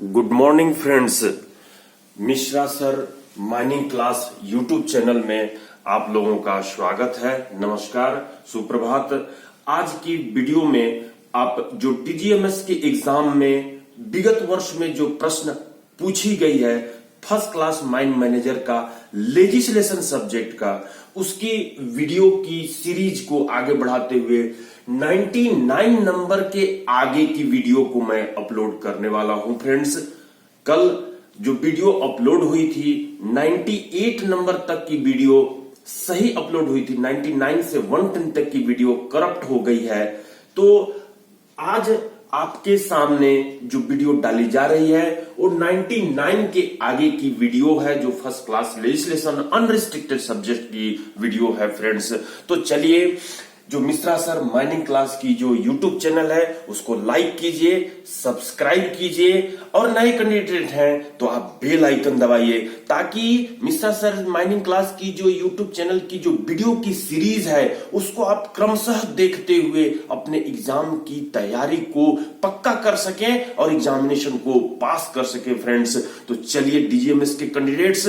Good morning friends. Mishra sir mining class YouTube channel में आप लोगों का स्वागत है। नमस्कार, सुप्रभात। आज की वीडियो में आप जो टीजीएमएस के एग्जाम में विगत वर्ष में जो प्रश्न पूछी गई है फर्स्ट क्लास माइन मैनेजर का लेजिस्लेशन सब्जेक्ट का, उसकी वीडियो की सीरीज को आगे बढ़ाते हुए 99 नंबर के आगे की वीडियो को मैं अपलोड करने वाला हूं फ्रेंड्स। कल जो वीडियो अपलोड हुई थी 98 नंबर तक की वीडियो सही अपलोड हुई थी, 99 से 110 तक की वीडियो करप्ट हो गई है। तो आज आपके सामने जो वीडियो डाली जा रही है वो 99 के आगे की वीडियो है, जो first class legislation unrestricted subject की वीडियो है फ्रेंड्स। तो चलिए, जो मिश्रा सर माइनिंग क्लास की जो यूट्यूब चैनल है उसको लाइक कीजिए, सब्सक्राइब कीजिए, और नए कैंडिडेट हैं तो आप बेल आइकन दबाइए ताकि मिश्रा सर माइनिंग क्लास की जो यूट्यूब चैनल की जो वीडियो की सीरीज है उसको आप क्रमशः देखते हुए अपने एग्जाम की तैयारी को पक्का कर सकें और एग्जामिनेशन को पास कर सके फ्रेंड्स। तो चलिए, डीजीएमएस के कैंडिडेट्स,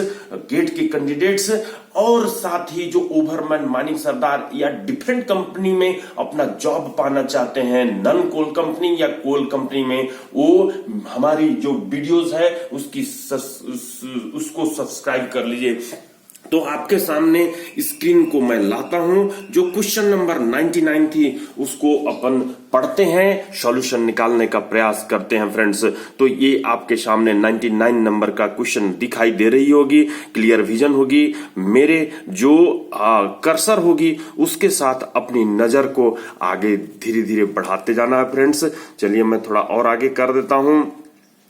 गेट के कैंडिडेट्स और साथ ही जो ओवरमैन माइनिंग सरदार या डिफरेंट कंपनी में अपना जॉब पाना चाहते हैं, नॉन कोल कंपनी या कोल कंपनी में, वो हमारी जो वीडियोस है उसको सब्सक्राइब कर लीजिए। तो आपके सामने स्क्रीन को मैं लाता हूं, जो क्वेश्चन नंबर 99 थी उसको अपन पढ़ते हैं, सॉल्यूशन निकालने का प्रयास करते हैं फ्रेंड्स। तो ये आपके सामने 99 नंबर का क्वेश्चन दिखाई दे रही होगी, क्लियर विजन होगी, मेरे जो कर्सर होगी उसके साथ अपनी नजर को आगे धीरे धीरे बढ़ाते जाना है फ्रेंड्स। चलिए, मैं थोड़ा और आगे कर देता हूं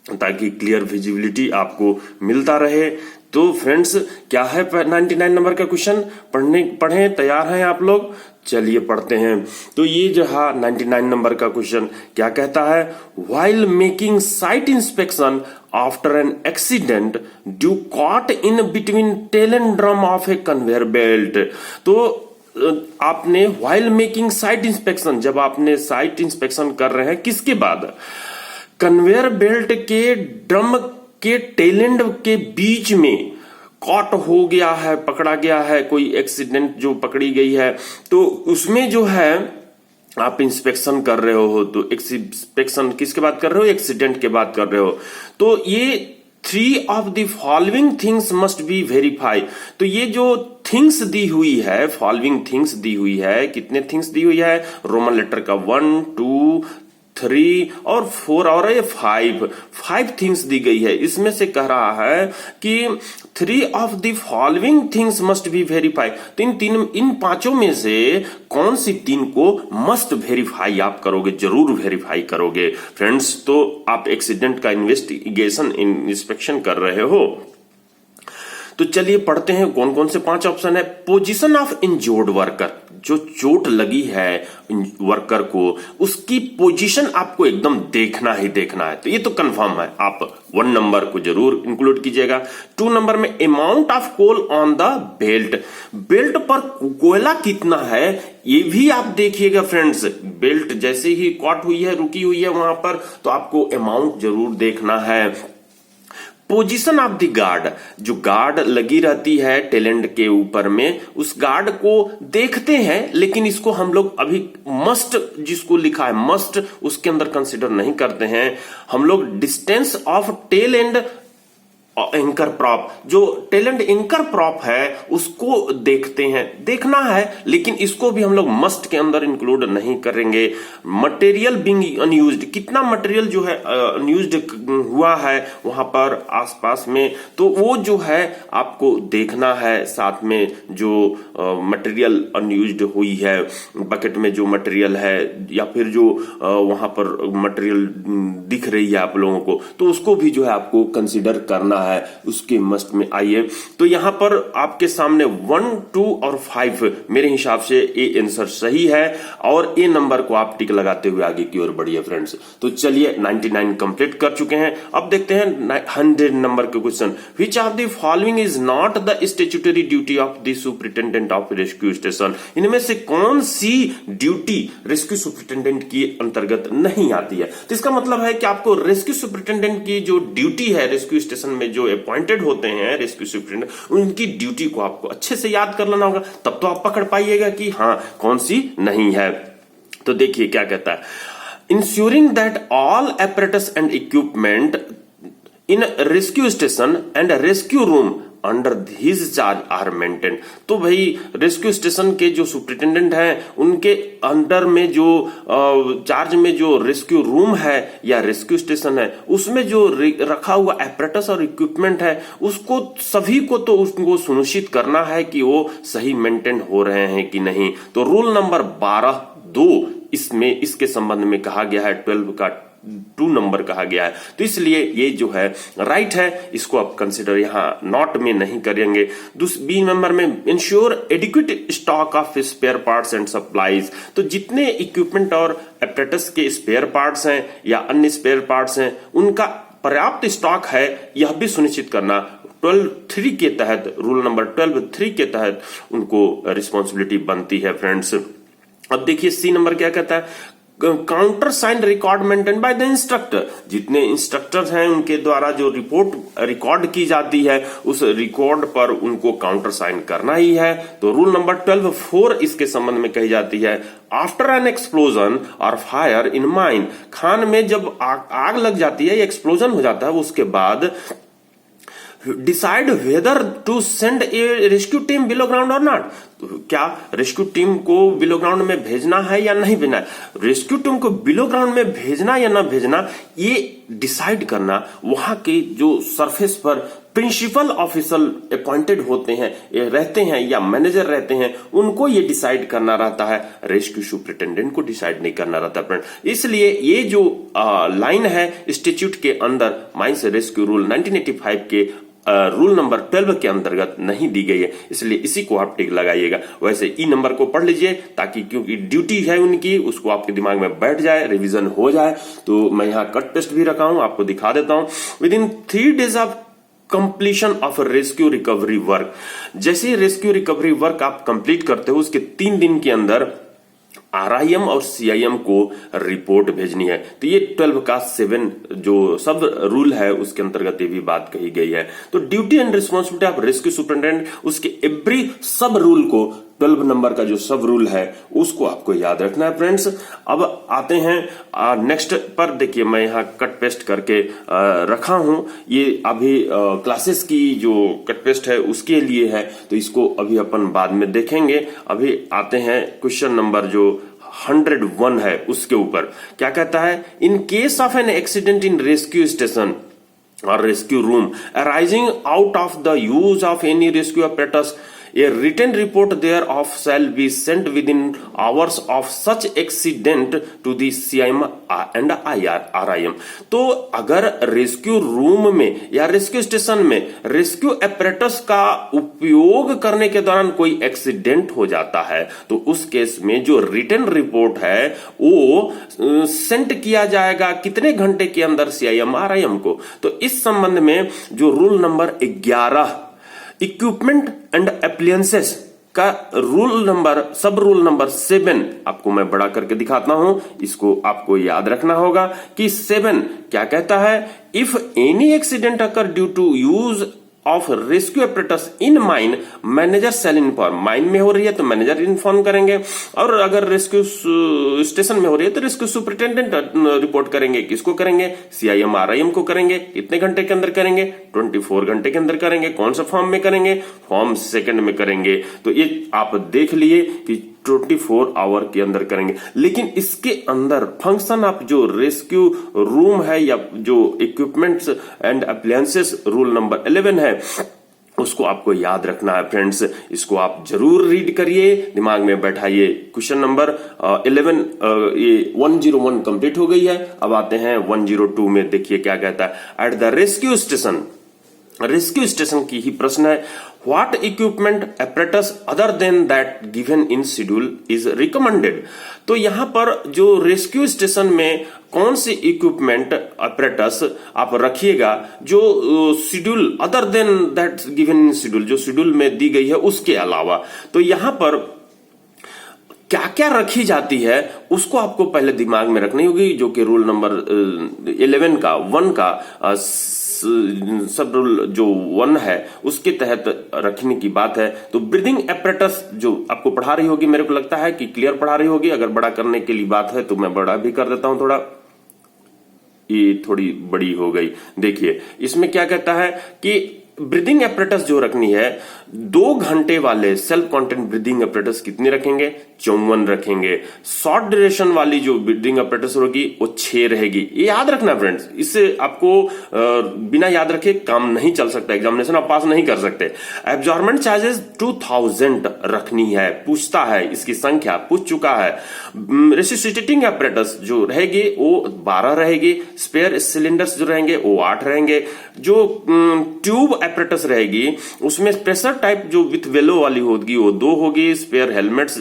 ताकि क्लियर विजिबिलिटी आपको मिलता रहे। तो फ्रेंड्स, क्या है 99 नंबर का क्वेश्चन? पढ़ें, तैयार हैं आप लोग? चलिए पढ़ते हैं। तो ये जो है 99 नंबर का क्वेश्चन क्या कहता है? While making site inspection after an accident due caught in between tail and drum of a conveyor belt. तो आपने व्हाइल मेकिंग साइट इंस्पेक्शन, जब आपने साइट इंस्पेक्शन कर रहे हैं किसके बाद? कन्वेयर बेल्ट के ड्रम के टेल एंड के बीच में कॉट हो गया है, पकड़ा गया है, कोई एक्सीडेंट जो पकड़ी गई है, तो उसमें जो है आप इंस्पेक्शन कर रहे हो। तो इंस्पेक्शन किसके बाद कर रहे हो? एक्सीडेंट के बाद कर रहे हो। तो ये 3 of the following things must be verify. तो ये जो थिंग्स दी हुई है, फॉलोइंग थिंग्स दी हुई है, कितने थिंग्स दी हुई है? रोमन लेटर का 1, 2, 3 और 4 और ये 5 थिंग्स दी गई है। इसमें से कह रहा है कि 3 of the following things must be verify. तो इन पांचों में से कौन सी 3 को मस्ट वेरीफाई आप करोगे, जरूर वेरीफाई करोगे फ्रेंड्स। तो आप एक्सीडेंट का इन्वेस्टिगेशन इंस्पेक्शन कर रहे हो। तो चलिए पढ़ते हैं कौन कौन से 5 ऑप्शन है। पोजीशन ऑफ इंजोर्ड वर्कर, जो चोट लगी है वर्कर को, उसकी पोजीशन आपको एकदम देखना ही देखना है। तो ये तो कंफर्म है, आप 1 नंबर को जरूर इंक्लूड कीजिएगा। 2 नंबर में amount of coal on the belt, belt पर कोयला कितना है ये भी आप देखिएगा फ्रेंड्स। बेल्ट जैसे ही कॉट हुई है, रुकी हुई है वहां पर, तो आपको अमाउंट जरूर देखना है। पोजीशन ऑफ द गार्ड, जो गार्ड लगी रहती है टेलेंट के ऊपर में, उस गार्ड को देखते हैं, लेकिन इसको हम लोग अभी मस्ट, जिसको लिखा है मस्ट, उसके अंदर कंसिडर नहीं करते हैं हम लोग। Distance of tail and anchor prop, जो टेल एंड एंकर प्रॉप है उसको देखते हैं, देखना है, लेकिन इसको भी हम लोग मस्ट के अंदर इंक्लूड नहीं करेंगे। मटेरियल बीइंग अनयूज्ड, कितना मटेरियल जो है अनयूज्ड हुआ है वहां पर आसपास में, तो वो जो है आपको देखना है। साथ में जो मटेरियल अनयूज्ड हुई है, बकेट में जो मटेरियल है या फिर जो वहां पर मटेरियल दिख रही है आप लोगों को, तो उसको भी जो है आपको कंसिडर करना है। रहा है उसके मस्ट में आइए। तो यहां पर आपके सामने 1, 2 और 5 मेरे हिसाब से ए आंसर सही है और ए नंबर को आप टिक लगाते हुए आगे की ओर बढ़िए फ्रेंड्स। तो चलिए 99 कंप्लीट कर चुके हैं। अब देखते हैं 100 नंबर के question. Which of the following is not the statutory duty of the superintendent of rescue station? इनमें से कौन सी ड्यूटी रेस्क्यू सुपरिटेंडेंट की अंतर्गत नहीं आती है? तो इसका मतलब है कि आपको रेस्क्यू सुपरिटेंडेंट की जो ड्यूटी है, रेस्क्यू स्टेशन में जो अपॉइंटेड होते हैं रेस्क्यू सुपरिटेंडेंट, उनकी ड्यूटी को आपको अच्छे से याद कर लेना होगा, तब तो आप पकड़ पाइएगा कि हाँ कौन सी नहीं है। तो देखिए क्या कहता है, insuring that all apparatus and equipment in rescue station and rescue room under his charge are maintain. तो भाई रेस्क्यू स्टेशन के जो सुपरिटेंडेंट हैं उनके अंडर में जो चार्ज में जो रेस्क्यू रूम है या रेस्क्यू स्टेशन है उसमें जो रखा हुआ एपरेटस और इक्विपमेंट है उसको सभी को तो उसको सुनिश्चित करना है कि वो सही मेंटेन हो रहे हैं कि नहीं। तो रूल नंबर 12(2) इसमें इसके संबंध में कहा गया है, 12 का 2 नंबर कहा गया है। तो इसलिए ये जो है राइट है, इसको आप कंसिडर यहां नॉट में नहीं करेंगे। बी नंबर में insure adequate stock of spare parts and supplies. तो जितने इक्विपमेंट और एपरेटस के स्पेयर पार्ट्स हैं या अन्य स्पेयर पार्ट्स हैं उनका पर्याप्त स्टॉक है, यह भी सुनिश्चित करना 12(3) के तहत, रूल नंबर 12(3) के तहत उनको रिस्पॉन्सिबिलिटी बनती है फ्रेंड्स। अब देखिए सी नंबर क्या कहता है, counter sign record maintain by the instructor. जितने इंस्ट्रक्टर्स हैं उनके द्वारा जो रिपोर्ट रिकॉर्ड की जाती है उस रिकॉर्ड पर उनको काउंटर साइन करना ही है। तो रूल नंबर 12(4) इसके संबंध में कही जाती है, आफ्टर एन एक्सप्लोजन और फायर इन माइन। खान में जब आग लग जाती है या एक्सप्लोजन हो जाता है उसके बाद decide whether to send a rescue team below ground or not. तो क्या रेस्क्यू टीम को बिलो ग्राउंड में भेजना है या नहीं भेजना है? रेस्क्यू टीम को बिलो ग्राउंड में भेजना या ना भेजना ये डिसाइड करना वहां के जो सरफेस पर प्रिंसिपल ऑफिसर अपॉइंटेड होते हैं रहते हैं या मैनेजर रहते हैं उनको ये डिसाइड करना रहता है, रेस्क्यू सुपरिटेंडेंट को डिसाइड नहीं करना रहता फ्रेंड। इसलिए ये जो लाइन है स्टैट्यूट के अंदर माइंस रेस्क्यू रूल 1985 के रूल नंबर 12 के अंतर्गत नहीं दी गई है, इसलिए इसी को आप टिक लगाइएगा। वैसे ई नंबर को पढ़ लीजिए ताकि क्योंकि ड्यूटी है उनकी उसको आपके दिमाग में बैठ जाए, रिवीजन हो जाए। तो मैं यहाँ कट टेस्ट भी रखा हूं, आपको दिखा देता हूं। With in 3 days of completion of rescue recovery work, जैसे रेस्क्यू रिकवरी वर्क आप कंप्लीट करते हो उसके 3 दिन के अंदर RIM और CIM को रिपोर्ट भेजनी है। तो ये 12 का 7 जो सब रूल है उसके अंतर्गत ये भी बात कही गई है। तो duty and responsibility of rescue superintendent उसके एवरी सब रूल को 12 नंबर का जो सब रूल है उसको आपको याद रखना है फ्रेंड्स। अब आते हैं नेक्स्ट पर। देखिए मैं यहाँ कट पेस्ट करके रखा हूं, ये अभी क्लासेस की जो कट पेस्ट है उसके लिए है, तो इसको अभी अपन बाद में देखेंगे। अभी आते हैं क्वेश्चन नंबर जो 101 है उसके ऊपर। क्या कहता है, इन case of an accident in rescue station or rescue room arising out of the use of any rescue apparatus, a written report thereof shall be sent within hours of such accident to the CIM and RIM। तो अगर rescue room में या rescue station में rescue apparatus का उपयोग करने के दौरान कोई एक्सीडेंट हो जाता है तो उस केस में जो रिटन रिपोर्ट है वो सेंड किया जाएगा कितने घंटे के अंदर CIM RIM को। तो इस संबंध में जो rule number 11 equipment and appliances का रूल नंबर सब रूल नंबर 7 आपको मैं बड़ा करके दिखाता हूं, इसको आपको याद रखना होगा कि 7 क्या कहता है, if any accident occur due to use of rescue apparatus in mine manager shall inform. Mine में हो रही है तो मैनेजर इन्फॉर्म करेंगे, और अगर रेस्क्यू स्टेशन में हो रही है तो रेस्क्यू सुपरिटेंडेंट रिपोर्ट करेंगे। किसको करेंगे? CIM RIM को करेंगे। कितने घंटे के अंदर करेंगे? 24 घंटे के अंदर करेंगे। कौन सा फॉर्म में करेंगे? फॉर्म 2 में करेंगे। तो ये आप देख लिए कि 24 आवर के अंदर करेंगे। लेकिन इसके अंदर फंक्शन ऑफ जो रेस्क्यू रूम है या जो equipments and appliances rule number 11 है उसको आपको याद रखना है फ्रेंड्स। इसको आप जरूर रीड करिए, दिमाग में बैठाइए। क्वेश्चन नंबर 11 ये 101 कंप्लीट हो गई है। अब आते हैं 102 में। देखिए क्या कहता है, at the rescue station rescue station की ही प्रश्न है। What equipment apparatus other than that given in schedule is recommended. तो यहां पर जो रेस्क्यू स्टेशन में कौन सी इक्विपमेंट apparatus आप रखिएगा जो schedule other than that given in schedule, जो शेड्यूल में दी गई है उसके अलावा। तो यहां पर क्या क्या रखी जाती है उसको आपको पहले दिमाग में रखनी होगी, जो कि रूल नंबर 11 का 1 का सब रूल जो 1 है उसके तहत रखने की बात है। तो ब्रीदिंग एपरेटस जो आपको पढ़ा रही होगी, मेरे को लगता है कि क्लियर पढ़ा रही होगी। अगर बड़ा करने के लिए बात है तो मैं बड़ा भी कर देता हूं थोड़ा, ये थोड़ी बड़ी हो गई। देखिए इसमें क्या कहता है कि ब्रीदिंग एपरेटस जो रखनी है 2 घंटे वाले सेल्फ कॉन्टेंट ब्रीदिंग एपरेटस कितनी रखेंगे, 54 रखेंगे। शॉर्ट ड्यूरेशन वाली जो ब्रीदिंग एपरेटस होगी वो 6 रहेगी। ये याद रखना फ्रेंड्स, इससे आपको बिना याद रखे काम नहीं चल सकता, एग्जामिनेशन आप पास नहीं कर सकते। एब्जॉर्बमेंट चार्जेस 2000 रखनी है, पूछता है इसकी संख्या, पूछ चुका है। रेसिस्टेटिंग एपरेटस जो रहेगी वो 12 रहेगी। स्पेयर सिलेंडर्स जो रहेंगे वो 8 रहेंगे। जो ट्यूब एपरेटस रहेगी उसमें प्रेशर टाइप जो विथ वेलो वाली होगी वो 2 होगी। स्पेयर हेलमेट्स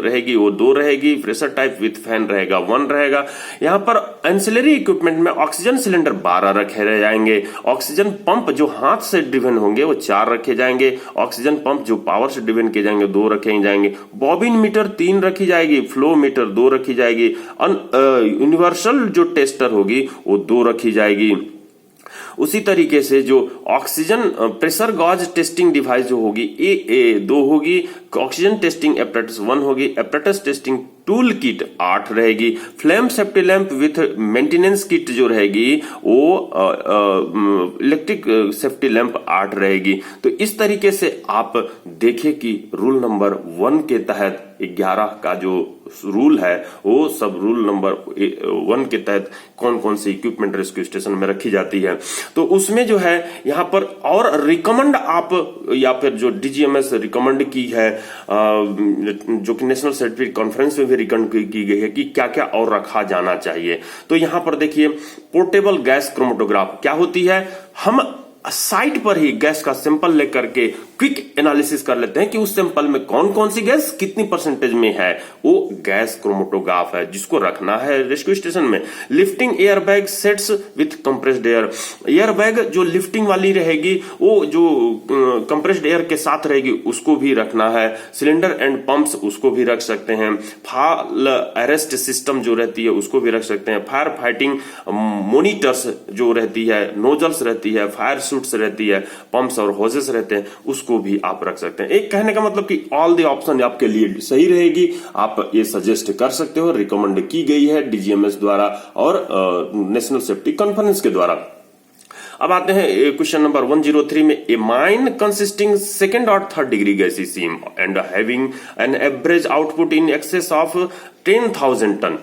रहेगी वो 2 रहेगी। प्रेशर टाइप विथ फैन रहेगा 1 रहेगा। यहां पर एंसिलरी इक्विपमेंट में ऑक्सीजन सिलेंडर 12 रखे रह जाएंगे। ऑक्सीजन पंप जो हाथ से ड्रिवन होंगे वो 4 रखे जाएंगे। ऑक्सीजन पंप जो पावर से ड्रिवन किए जाएंगे 2 रखे जाएंगे। बॉबिन मीटर 3 रखी जाएगी। फ्लो मीटर 2 रखी जाएगी। यूनिवर्सल जो टेस्टर होगी वो 2 रखी जाएगी। उसी तरीके से जो oxygen pressure gauge testing device जो होगी ए 2 होगी। ऑक्सीजन टेस्टिंग एपरेटस 1 होगी। एपरेटस टेस्टिंग टूल किट 8 रहेगी। Flame safety lamp with maintenance kit जो रहेगी वो इलेक्ट्रिक सेफ्टी लैंप 8 रहेगी। तो इस तरीके से आप देखें कि रूल नंबर 1 के तहत 11 का जो रूल है वो सब रूल नंबर 1 के तहत कौन कौन सी इक्विपमेंट रेस्क्यू स्टेशन में रखी जाती है। तो उसमें जो है यहां पर और रिकमेंड आप या फिर जो डीजीएमएस रिकमेंड की है, जो कि नेशनल सर्टिफिकेट कॉन्फ्रेंस में भी रिकमेंड की गई है कि क्या क्या और रखा जाना चाहिए। तो यहां पर देखिए पोर्टेबल गैस क्रोमेटोग्राफ क्या होती है, हम साइट पर ही गैस का सैंपल लेकर के क्विक एनालिसिस कर लेते हैं कि उस सैंपल में कौन कौन सी गैस कितनी परसेंटेज में है। वो गैस क्रोमेटोग्राफ है जिसको रखना है रेस्क्यू स्टेशन में। Lifting air bag sets with compressed air. Air bag जो लिफ्टिंग वाली रहेगी वो जो कंप्रेस्ड एयर के साथ रहेगी उसको भी रखना है। सिलेंडर एंड पंप्स उसको भी रख सकते हैं। फॉल अरेस्ट सिस्टम जो रहती है उसको भी रख सकते हैं। फायर फाइटिंग मोनिटर्स जो रहती है, नोजल्स रहती है, फायर सूट्स रहती है, पंप्स और होजेस रहते हैं, उसको भी आप रख सकते हैं। एक कहने का मतलब कि ऑल द ऑप्शन आपके लिए सही रहेगी। आप ये सजेस्ट कर सकते हो, रिकमेंड की गई है डीजीएमएस द्वारा और नेशनल सेफ्टी कॉन्फ्रेंस के द्वारा। अब आते हैं क्वेश्चन नंबर 103 में। ए माइन कंसिस्टिंग सेकेंड और third degree gassy seam and having an average output in excess of 10,000 ton.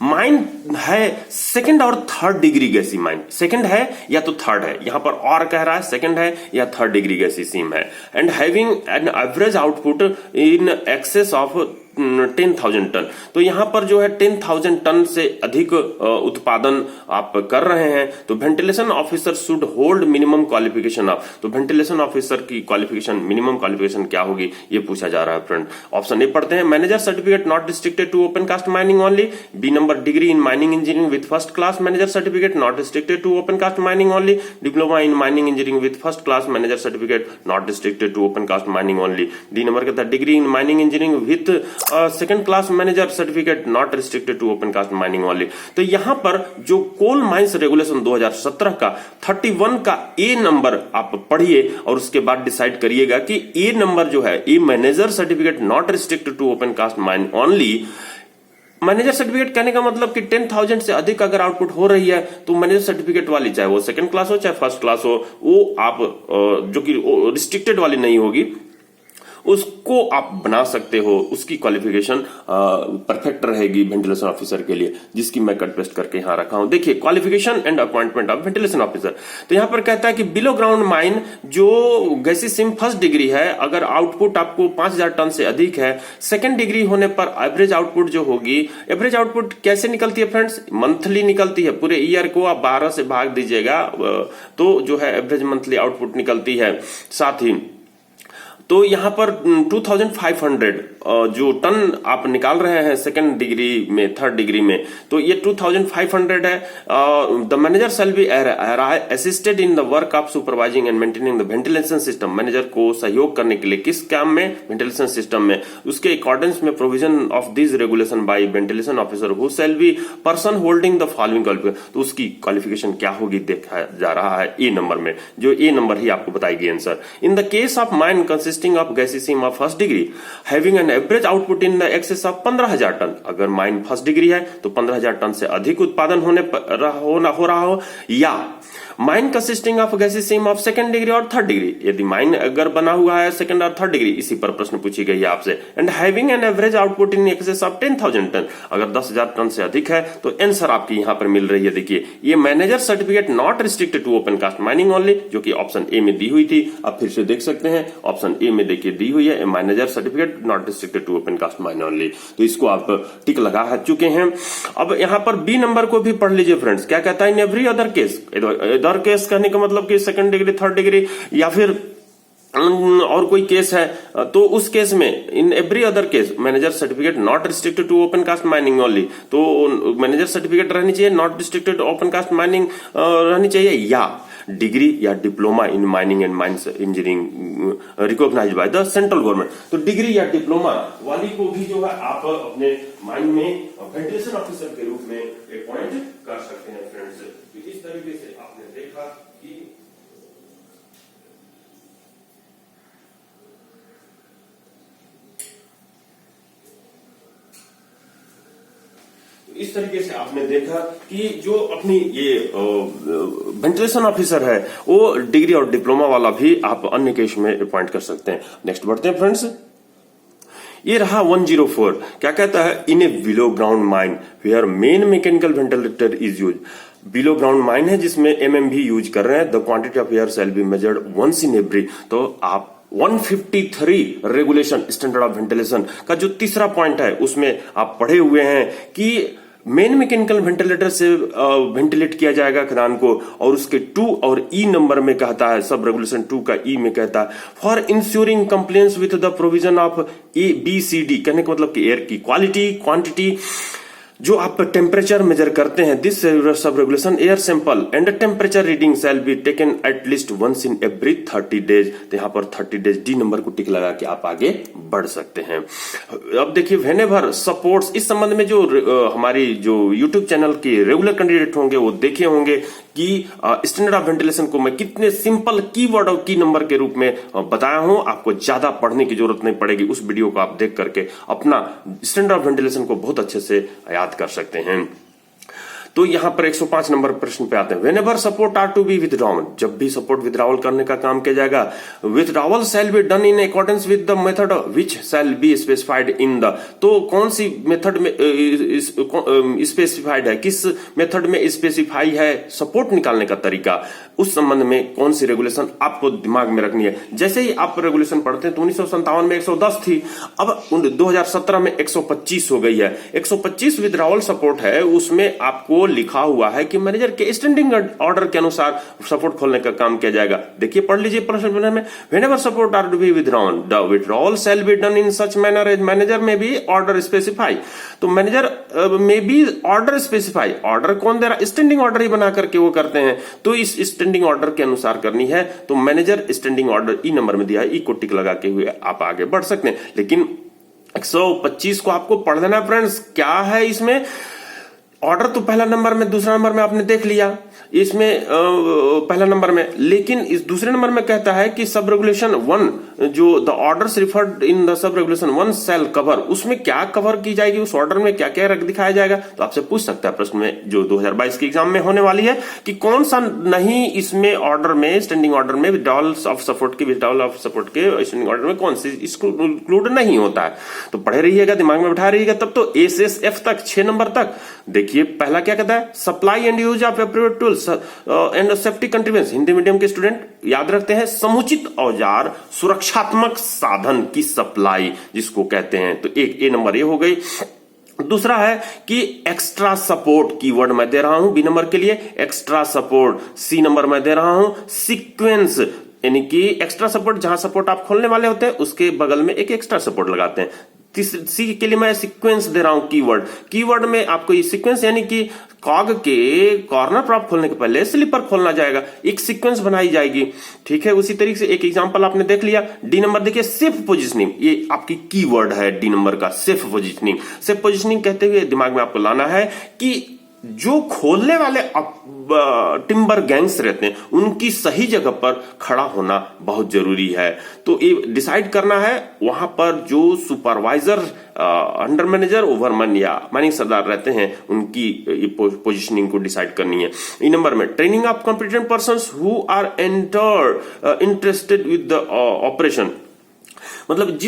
Mine है सेकंड और third degree gassy mine, second है या तो थर्ड है, यहां पर और कह रहा है सेकंड है या थर्ड डिग्री गैसी सीम है। And having an average output in excess of 10,000 ton. तो यहां पर जो है 10,000 टन से अधिक उत्पादन आप कर रहे हैं तो ventilation officer should hold minimum qualification of. तो वेंटिलेशन ऑफिसर की क्वालिफिकेशन, मिनिमम क्वालिफिकेशन क्या होगी ये पूछा जा रहा है फ्रेंड। ऑप्शन ए पढ़ते हैं, manager certificate not restricted to open cast mining only. B number, degree in mining engineering with first class manager certificate not restricted to open cast mining only. Diploma in mining engineering with first class manager certificate not restricted to open cast mining only. D number कहता है, degree in mining engineering with second class manager certificate not restricted to open cast mining only. तो यहां पर जो coal mines regulation 2017 का 31 का ए number आप पढ़िए और उसके बाद डिसाइड करिएगा कि ए नंबर जो है, a manager certificate not restricted to open cast mine only. Manager certificate कहने का मतलब कि 10,000 से अधिक अगर आउटपुट हो रही है तो मैनेजर सर्टिफिकेट वाली, चाहे वो सेकंड क्लास हो चाहे फर्स्ट क्लास हो, वो आप जो कि रिस्ट्रिक्टेड वाली नहीं होगी, उसको आप बना सकते हो, उसकी क्वालिफिकेशन परफेक्ट रहेगी वेंटिलेशन ऑफिसर के लिए, जिसकी मैं कट पेस्ट करके यहां रखा हूं। देखिए qualification and appointment of ventilation officer, तो यहां पर कहता है कि बिलो ग्राउंड माइन जो गैसीसिम फर्स्ट डिग्री है, अगर आउटपुट आपको 5000 टन से अधिक है, सेकंड डिग्री होने पर एवरेज आउटपुट जो होगी, एवरेज आउटपुट कैसे निकलती है फ्रेंड्स, मंथली निकलती है, पूरे ईयर को आप 12 से भाग दीजिएगा तो जो है एवरेज मंथली आउटपुट निकलती है। साथ ही तो यहां पर 2500 जो टन आप निकाल रहे हैं सेकंड डिग्री में, थर्ड डिग्री में, तो ये 2500 है। The manager shall be assisted in the work of supervising and maintaining the ventilation system, manager को सहयोग करने के लिए किस काम में, वेंटिलेशन सिस्टम में, उसके अकॉर्डेंस में provision of this regulation bye ventilation officer who shall be person holding the following qualification, तो उसकी क्वालिफिकेशन क्या होगी देखा जा रहा है ए नंबर में, जो ए नंबर ही आपको बताएगी answer. In the case of mine consisting of gassy seam of first degree having an average output in the excess of 15000 ton, अगर माइन फर्स्ट डिग्री है तो 15000 टन से अधिक उत्पादन हो रहा हो, या mine consisting of gassy seam of second degree और थर्ड डिग्री, यदि माइन अगर बना हुआ है सेकंड और थर्ड डिग्री, इसी पर प्रश्न पूछी गई है आपसे, and having an average output in excess of 10,000 ton, अगर 10,000 टन से अधिक है, तो आंसर आपकी यहां पर मिल रही है। देखिए ये manager certificate not restricted to open cast mining only, जो कि ऑप्शन ए में दी हुई थी, आप फिर से देख सकते हैं ऑप्शन ए में देखिए दी हुई है manager certificate not restricted to open cast mining only, तो इसको आप टिक लगा चुके हैं। अब यहां पर बी नंबर को भी पढ़ लीजिए फ्रेंड्स, क्या कहता है, इन every other case, other case कहने का मतलब कि सेकंड डिग्री, थर्ड डिग्री या फिर और कोई केस है, तो उस केस में in every other case manager certificate not restricted to open cast mining only, तो मैनेजर सर्टिफिकेट रहनी चाहिए, not restricted open cast mining रहनी चाहिए, या डिग्री या diploma in mining and mines engineering recognised by the central government, तो degree या diploma वाली को भी जो है आप अपने माइंड में वेंटिलेशन ऑफिसर के रूप में अपॉइंट कर सकते हैं फ्रेंड्स। तो इस तरीके से आपने देखा कि इस तरीके से आपने देखा कि जो अपनी ये वेंटिलेशन ऑफिसर है वो डिग्री और डिप्लोमा वाला भी आप अन्य केस में अपॉइंट कर सकते हैं। नेक्स्ट बढ़ते हैं फ्रेंड्स, ये रहा 104, क्या कहता है, in a below ground mine where main mechanical ventilator is use, below ground mine है जिसमें एमएमवी यूज कर रहे हैं, the quantity of air shall be measured once in every, तो आप 153 रेगुलेशन स्टैंडर्ड ऑफ वेंटिलेशन का जो तीसरा पॉइंट है उसमें आप पढ़े हुए हैं कि मेन मैकेनिकल वेंटिलेटर से वेंटिलेट किया जाएगा खदान को, और उसके 2 और ई नंबर में कहता है, सब रेगुलेशन 2 का ई में कहता है, for insuring compliance with the provision of A B C D, कहने का मतलब कि एयर की क्वालिटी, क्वांटिटी, जो आप टेम्परेचर मेजर करते हैं, this sub regulation air sample and temperature reading shall be taken at least once in every 30 days, तो यहां पर 30 डेज डी नंबर को टिक लगा के आप आगे बढ़ सकते हैं। अब देखिए व्हेनेवर सपोर्ट्स, इस संबंध में जो हमारी जो यूट्यूब चैनल के रेगुलर कैंडिडेट होंगे वो देखे होंगे कि स्टैंडर्ड ऑफ वेंटिलेशन को मैं कितने सिंपल कीवर्ड और की नंबर के रूप में बताया हूं, आपको ज्यादा पढ़ने की जरूरत नहीं पड़ेगी, उस वीडियो को आप देख करके अपना स्टैंडर्ड ऑफ वेंटिलेशन को बहुत अच्छे से याद कर सकते हैं। तो यहां पर 105 नंबर प्रश्न पे आते हैं, whenever support are to be withdrawn, जब भी सपोर्ट विथड्रॉवल करने का काम किया जाएगा, withdrawal shall be done in accordance with the method which shall be specified in the, तो कौन सी मेथड में स्पेसिफाइड है, किस मेथड में स्पेसिफाई है सपोर्ट निकालने का तरीका, उस संबंध में कौन सी रेगुलेशन आपको दिमाग में रखनी है। जैसे ही आप रेगुलेशन पढ़ते हैं तो 1957 में 110 थी, अब 2017 में 125 हो गई है। 125 विथड्रॉवल सपोर्ट है, उसमें आपको लिखा हुआ है कि मैनेजर के स्टैंडिंग ऑर्डर के अनुसार सपोर्ट खोलने का काम किया जाएगा। देखिए पढ़ लीजिए प्रश्न में, whenever support are to be withdrawn the withdrawal shall be done in such manner as manager may by order specify, तो manager may by order specify, order कौन दे रहा, स्टैंडिंग ऑर्डर ही बना करके वो करते हैं, तो इस स्टैंडिंग ऑर्डर के अनुसार करनी है, तो मैनेजर स्टैंडिंग ऑर्डर ई नंबर में दिया है, ई को टिक लगा के हुए आप आगे बढ़ सकते हैं। लेकिन 125 को आपको पढ़ देना फ्रेंड्स, क्या है इसमें, ऑर्डर तो पहला नंबर में, दूसरा नंबर में आपने देख लिया, इसमें पहला नंबर में, लेकिन इस दूसरे नंबर में कहता है कि सब रेगुलेशन 1 जो the orders referred in the sub regulation 1 shall cover, उसमें क्या कवर की जाएगी, उस ऑर्डर में क्या क्या दिखाया जाएगा। तो आपसे पूछ सकता है प्रश्न में जो 2022 के एग्जाम में होने वाली है कि कौन सा नहीं इसमें ऑर्डर में, स्टैंडिंग ऑर्डर में विथड्रॉल ऑफ सपोर्ट के स्टैंडिंग ऑर्डर में कौन सी इंक्लूड नहीं होता है। तो पढ़े रहिएगा, दिमाग में बैठा रहिएगा, तब तो एसएसएफ तक 6 नंबर तक। देखिए पहला क्या कहता है, supply and use of appropriate tools and safety contribution. Hindi medium के स्टूडेंट याद रखते हैं, समुचित औजार सुरक्षात्मक साधन की सप्लाई जिसको कहते हैं। तो एक ए नंबर ये हो गई। दूसरा है कि एक्स्ट्रा सपोर्ट, कीवर्ड मैं दे रहा हूं बी नंबर के लिए, एक्स्ट्रा सपोर्ट। सी नंबर मैं दे रहा हूं सीक्वेंस, यानी कि एक्स्ट्रा सपोर्ट, जहां सपोर्ट आप खोलने वाले होते हैं उसके बगल में एक एक्स्ट्रा सपोर्ट लगाते हैं। सी के लिए मैं सीक्वेंस दे रहा हूं कीवर्ड। कीवर्ड में आपको ये सीक्वेंस यानी कि कॉग के कॉर्नर पर आप खोलने के पहले स्लीपर खोलना जाएगा, एक सीक्वेंस बनाई जाएगी। ठीक है, उसी तरीके से एक एग्जांपल आपने देख लिया। डी नंबर देखिए सेफ पोजीशनिंग, ये आपकी कीवर्ड है डी नंबर का, सेफ पोजीशनिंग। सेफ पोजीशनिंग कहते हुए दिमाग में आपको लाना है कि जो खोलने वाले टिम्बर गैंग्स रहते हैं उनकी सही जगह पर खड़ा होना बहुत जरूरी है। तो ये डिसाइड करना है वहां पर जो सुपरवाइजर, अंडर मैनेजर, ओवरमैन या माइनिंग सरदार रहते हैं उनकी पोजीशनिंग को डिसाइड करनी है। ई नंबर में training of competent persons who are interested with the operation, मतलब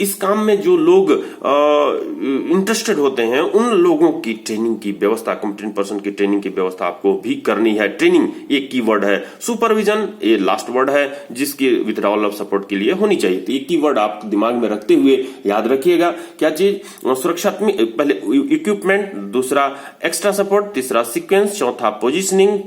इस काम में जो लोग इंटरेस्टेड होते हैं उन लोगों की ट्रेनिंग की व्यवस्था, कॉम्पिटेंट पर्सन की ट्रेनिंग की व्यवस्था आपको भी करनी है। ट्रेनिंग एक कीवर्ड है, सुपरविजन ये लास्ट वर्ड है जिसकी विथड्रॉल ऑफ सपोर्ट के लिए होनी चाहिए। तो ये कीवर्ड आप दिमाग में रखते हुए याद रखिएगा। क्या चीज, सुरक्षात्मक, पहले इक्विपमेंट, दूसरा एक्स्ट्रा सपोर्ट, तीसरा सीक्वेंस, चौथा पोजिशनिंग,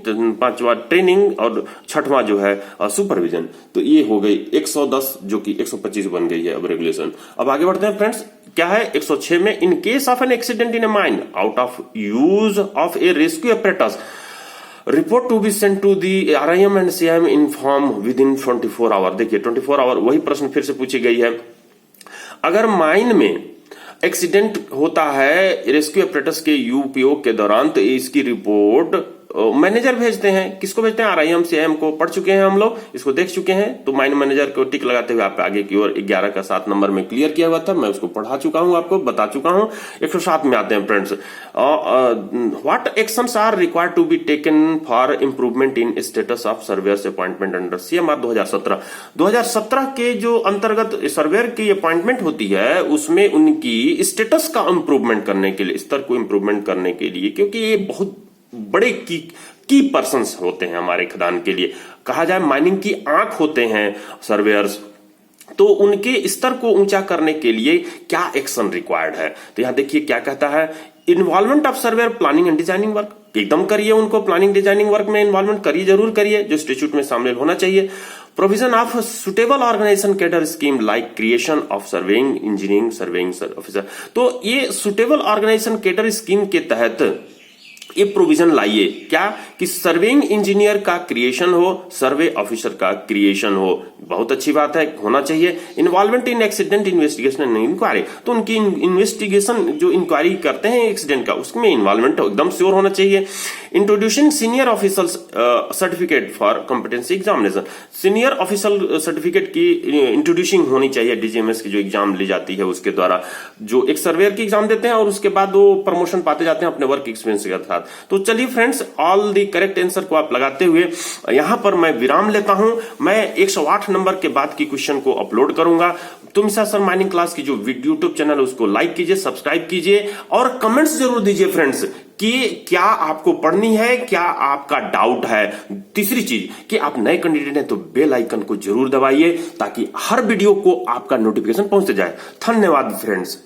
पांचवा ट्रेनिंग और छठवां जो है सुपरविजन। तो ये हो गई 110 जो कि 125 बन गई है अब रेगुलेशन। अब आगे बढ़ते हैं फ्रेंड्स, क्या है 106 में, in case of an accident in a mine out of use of a rescue apparatus report to be sent to the RIM and CIM inform with in 24 hour. देखिए 24 आवर, वही प्रश्न फिर से पूछी गई है। अगर माइन में एक्सीडेंट होता है रेस्क्यू apparatus के उपयोग के दौरान तो इसकी रिपोर्ट मैनेजर भेजते हैं। किसको भेजते हैं, RIM CIM को। पढ़ चुके हैं हम लोग, इसको देख चुके हैं। तो माइन मैनेजर को टिक लगाते हुए आप आगे की ओर 11 का 7 नंबर में क्लियर किया हुआ था, मैं उसको पढ़ा चुका हूं, आपको बता चुका हूं। 107 में आते हैं friends, what actions are required to be taken for improvement in status of surveyors appointment under CMR 2017। 2017 के जो अंतर्गत सर्वेयर की अपॉइंटमेंट होती है उसमें उनकी स्टेटस का इंप्रूवमेंट करने के लिए, स्तर को इंप्रूवमेंट करने के लिए, क्योंकि ये बहुत बड़े की पर्संस होते हैं हमारे खदान के लिए, कहा जाए माइनिंग की आंख होते हैं सर्वेयर्स। तो उनके स्तर को ऊंचा करने के लिए क्या एक्शन रिक्वायर्ड है। तो यहां देखिए क्या कहता है, involvement of surveyor planning and designing work, एकदम करिए उनको, प्लानिंग डिजाइनिंग वर्क में इन्वॉल्वमेंट करिए, जरूर करिए, जो स्टैट्यूट में शामिल होना चाहिए। Provision of suitable organisation cadre scheme like creation of surveying engineering surveying officer. तो ये सुटेबल ऑर्गेनाइजेशन कैडर स्कीम के तहत ये प्रोविजन लाइए क्या, कि सर्वेइंग इंजीनियर का क्रिएशन हो, सर्वे ऑफिसर का क्रिएशन हो। बहुत अच्छी बात है, होना चाहिए। Involvement in accident investigation and inquiry, तो उनकी इन्वेस्टिगेशन जो इंक्वायरी करते हैं एक्सीडेंट का, उसमें इन्वॉल्वमेंट एकदम श्योर होना चाहिए। Introducing senior officer certificate for competency examination, senior officer certificate की इंट्रोड्यूसिंग होनी चाहिए। DGMS की जो एग्जाम ली जाती है उसके द्वारा, जो एक सर्वेयर की एग्जाम देते हैं और उसके बाद वो प्रमोशन पाते जाते हैं अपने वर्क एक्सपीरियंस के साथ। तो चलिए friends, all the correct answer को आप लगाते हुए यहां पर मैं विराम लेता हूं। मैं 108 नंबर के बाद की क्वेश्चन को अपलोड करूंगा। तुमिसा सर माइनिंग क्लास की जो यूट्यूब चैनल है उसको लाइक कीजिए, सब्सक्राइब कीजिए और कमेंट्स जरूर दीजिए फ्रेंड्स कि क्या आपको पढ़नी है, क्या आपका डाउट है। तीसरी चीज कि आप नए कैंडिडेट हैं तो बेल आइकन को जरूर दबाइए ताकि हर वीडियो को आपका नोटिफिकेशन पहुंच जाए। धन्यवाद फ्रेंड्स।